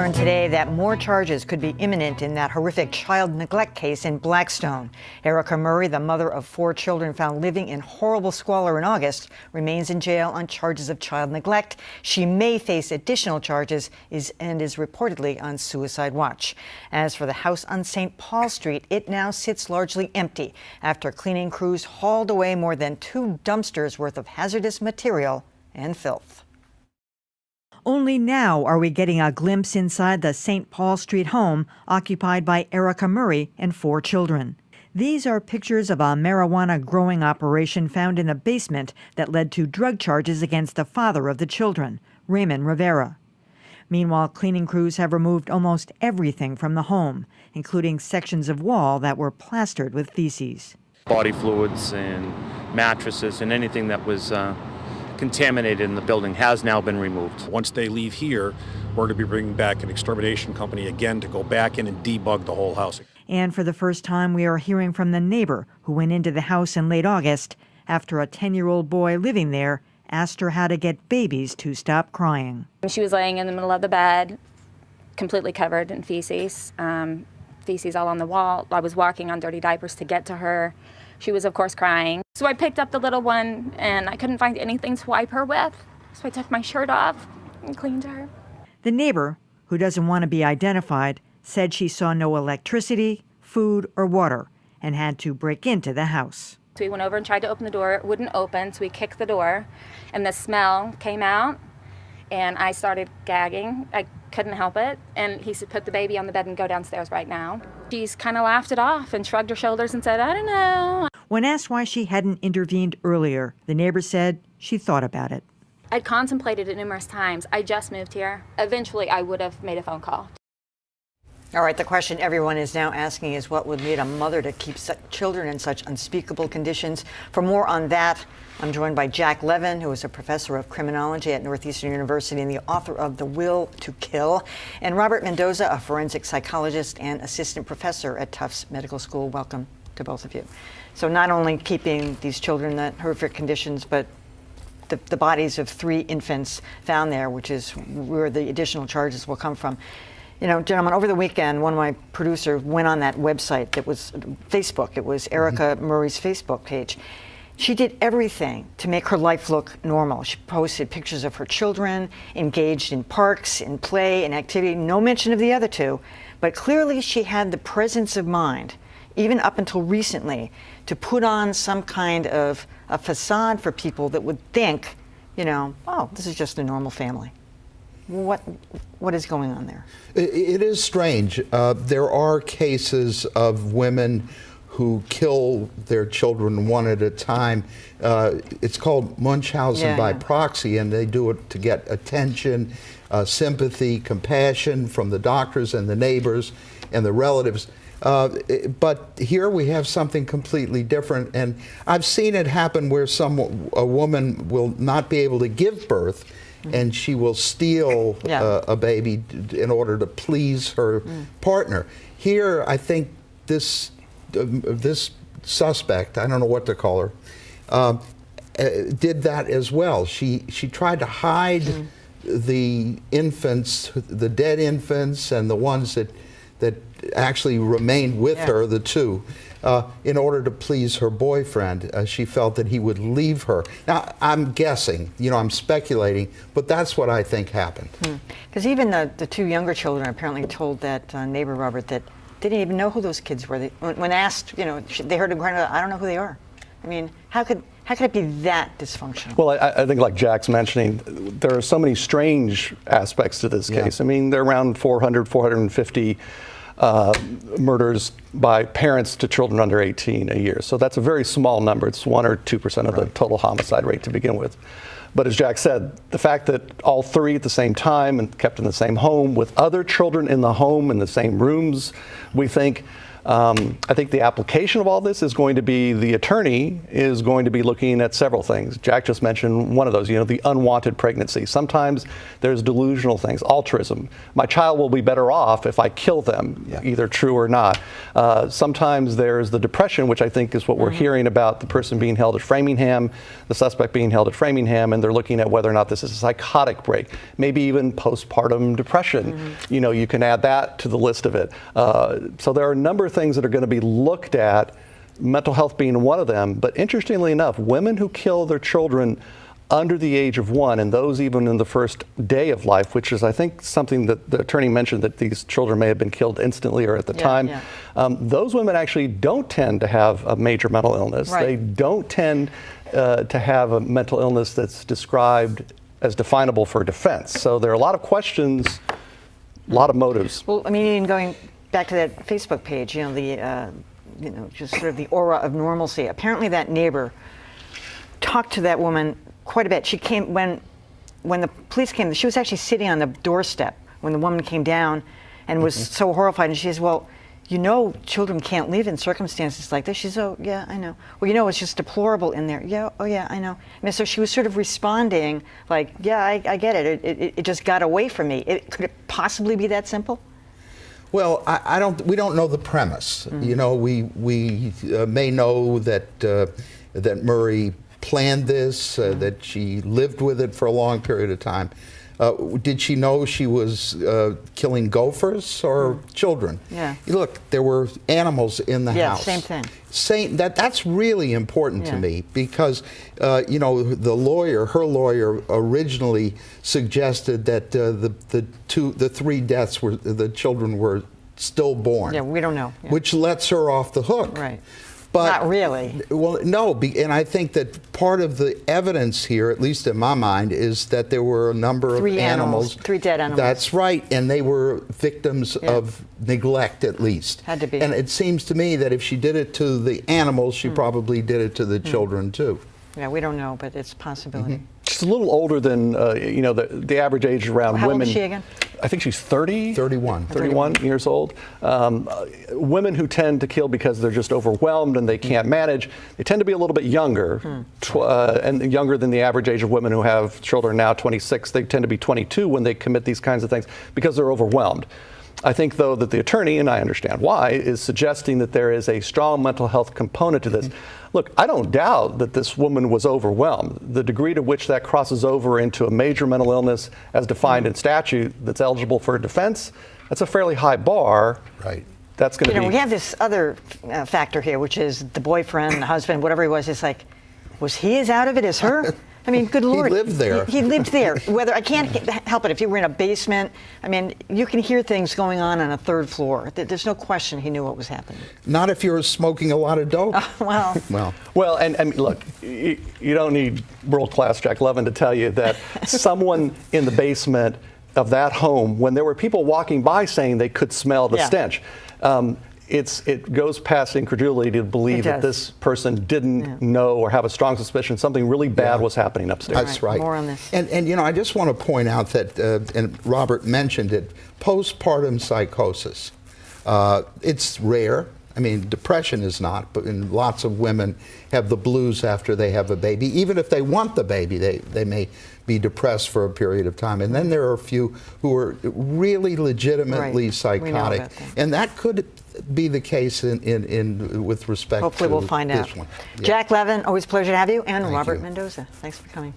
learned today that more charges could be imminent in that horrific child neglect case in Blackstone. Erica Murray, the mother of 4 children found living in horrible squalor in August, remains in jail on charges of child neglect. She may face additional charges and is reportedly on suicide watch. As for the house on St. Paul Street, it now sits largely empty after cleaning crews hauled away more than 2 dumpsters worth of hazardous material and filth. Only now are we getting a glimpse inside the St. Paul Street home occupied by Erica Murray and 4 children. These are pictures of a marijuana growing operation found in the basement that led to drug charges against the father of the children, Raymond Rivera. Meanwhile, cleaning crews have removed almost everything from the home, including sections of wall that were plastered with feces. Body fluids and mattresses and anything that was contaminated in the building has now been removed. Once they leave here, we're going to be bringing back an extermination company again to go back in and debug the whole house. And for the first time, we are hearing from the neighbor who went into the house in late August after a 10-year-old boy living there asked her how to get babies to stop crying. She was laying in the middle of the bed, completely covered in feces, feces all on the wall. I was walking on dirty diapers to get to her. She was, of course, crying. So I picked up the little one, and I couldn't find anything to wipe her with. So I took my shirt off and cleaned her. The neighbor, who doesn't want to be identified, said she saw no electricity, food, or water and had to break into the house. So we went over and tried to open the door. It wouldn't open, so we kicked the door, and the smell came out, and I started gagging. I couldn't help it, and he said, put the baby on the bed and go downstairs right now. She's kind of laughed it off and shrugged her shoulders and said, I don't know. When asked why she hadn't intervened earlier, the neighbor said she thought about it. I'd contemplated it numerous times. I just moved here. Eventually, I would have made a phone call. All right, the question everyone is now asking is what would lead a mother to keep children in such unspeakable conditions? For more on that, I'm joined by Jack Levin, who is a professor of criminology at Northeastern University and the author of The Will to Kill, and Robert Mendoza, a forensic psychologist and assistant professor at Tufts Medical School. Welcome to both of you. So not only keeping these children in horrific conditions, but the bodies of 3 infants found there, which is where the additional charges will come from. You know, gentlemen, over the weekend, one of my producers went on that website that was Facebook. It was Erica Murray's Facebook page. She did everything to make her life look normal. She posted pictures of her children, engaged in parks, in play, and activity. No mention of the other 2, but clearly she had the presence of mind, even up until recently, to put on some kind of a facade for people that would think, you know, oh, this is just a normal family. What is going on there? It is strange. There are cases of women who kill their children one at a time. It's called Munchausen by proxy, and they do it to get attention, sympathy, compassion from the doctors and the neighbors and the relatives. But here we have something completely different, and I've seen it happen where a woman will not be able to give birth, and she will steal a baby in order to please her partner. Here, I think this suspect, I don't know what to call her, did that as well. She tried to hide the infants, the dead infants, and the ones that actually remained with her, the 2. In order to please her boyfriend. She felt that he would leave her. Now, I'm guessing, you know, I'm speculating, but that's what I think happened. Because even the 2 younger children apparently told that neighbor, Robert, that they didn't even know who those kids were. When asked, you know, they heard him crying, I don't know who they are. I mean, how could it be that dysfunctional? Well, I think like Jack's mentioning, there are so many strange aspects to this case. I mean, there are around 450 murders by parents to children under 18 a year. So that's a very small number. It's 1 or 2% of the total homicide rate to begin with. But as Jack said, the fact that all 3 at the same time and kept in the same home with other children in the home in the same rooms, we think I think the application of all this is going to be, the attorney is going to be looking at several things. Jack just mentioned one of those, the unwanted pregnancy. Sometimes there's delusional things, altruism. My child will be better off if I kill them, either true or not. Sometimes there's the depression, which I think is what we're hearing about, the person being held at Framingham, the suspect being held at Framingham, and they're looking at whether or not this is a psychotic break, maybe even postpartum depression. You can add that to the list of it. So there are a number of things that are going to be looked at, mental health being one of them. But interestingly enough, women who kill their children under the age of 1, and those even in the first day of life, which is, I think, something that the attorney mentioned, that these children may have been killed instantly or at the time. Those women actually don't tend to have a major mental illness. They don't tend to have a mental illness that's described as definable for defense. So there are a lot of questions, a lot of motives. Well, I mean, even going back to that Facebook page, just sort of the aura of normalcy. Apparently that neighbor talked to that woman quite a bit. She came, when the police came, she was actually sitting on the doorstep when the woman came down and was so horrified. And she says, well, children can't live in circumstances like this. She says, oh, yeah, I know. Well, it's just deplorable in there. Yeah, oh, yeah, I know. And so she was sort of responding like, yeah, I get it. It just got away from me. Could it possibly be that simple? Well, we don't know the premise. We may know that Murray planned this, that she lived with it for a long period of time. Did she know she was killing gophers or children? Yeah. Look, there were animals in the house. Yeah, same thing. That's really important to me because, her lawyer originally suggested that the 3 deaths the children were stillborn. Yeah, we don't know. Yeah. Which lets her off the hook. Right. But, not really. Well, no, and I think that part of the evidence here, at least in my mind, is that there were a number of 3 dead animals. That's right, and they were victims of neglect, at least. Had to be. And it seems to me that if she did it to the animals, she probably did it to the children too. Yeah, we don't know, but it's a possibility. She's a little older than, the average age around women. How old is she again? I think she's 30? 31. 31 years old. Women who tend to kill because they're just overwhelmed and they can't manage, they tend to be a little bit younger, and younger than the average age of women who have children now, 26. They tend to be 22 when they commit these kinds of things because they're overwhelmed. I think, though, that the attorney, and I understand why, is suggesting that there is a strong mental health component to this. Look, I don't doubt that this woman was overwhelmed. The degree to which that crosses over into a major mental illness as defined in statute that's eligible for defense, that's a fairly high bar. Right. That's going to be... We have this other factor here, which is the boyfriend, the husband, whatever he was. It's like, was he as out of it as her? I mean, good Lord. He lived there. He lived there. Whether I can't help it. If you were in a basement, I mean, you can hear things going on a 3rd floor. There's no question he knew what was happening. Not if you're smoking a lot of dope. Well, and look, you don't need world-class Jack Levin to tell you that someone in the basement of that home, when there were people walking by saying they could smell the stench, it goes past incredulity to believe that this person didn't know or have a strong suspicion something really bad was happening upstairs. That's right. More on this. And I just want to point out that, and Robert mentioned it, postpartum psychosis. It's rare. I mean, depression is not, but lots of women have the blues after they have a baby. Even if they want the baby, they may be depressed for a period of time. And then there are a few who are really legitimately psychotic. And that could be the case with respect Hopefully to we'll find this out. one. Jack Levin, always a pleasure to have you, and Robert Mendoza. Thanks for coming.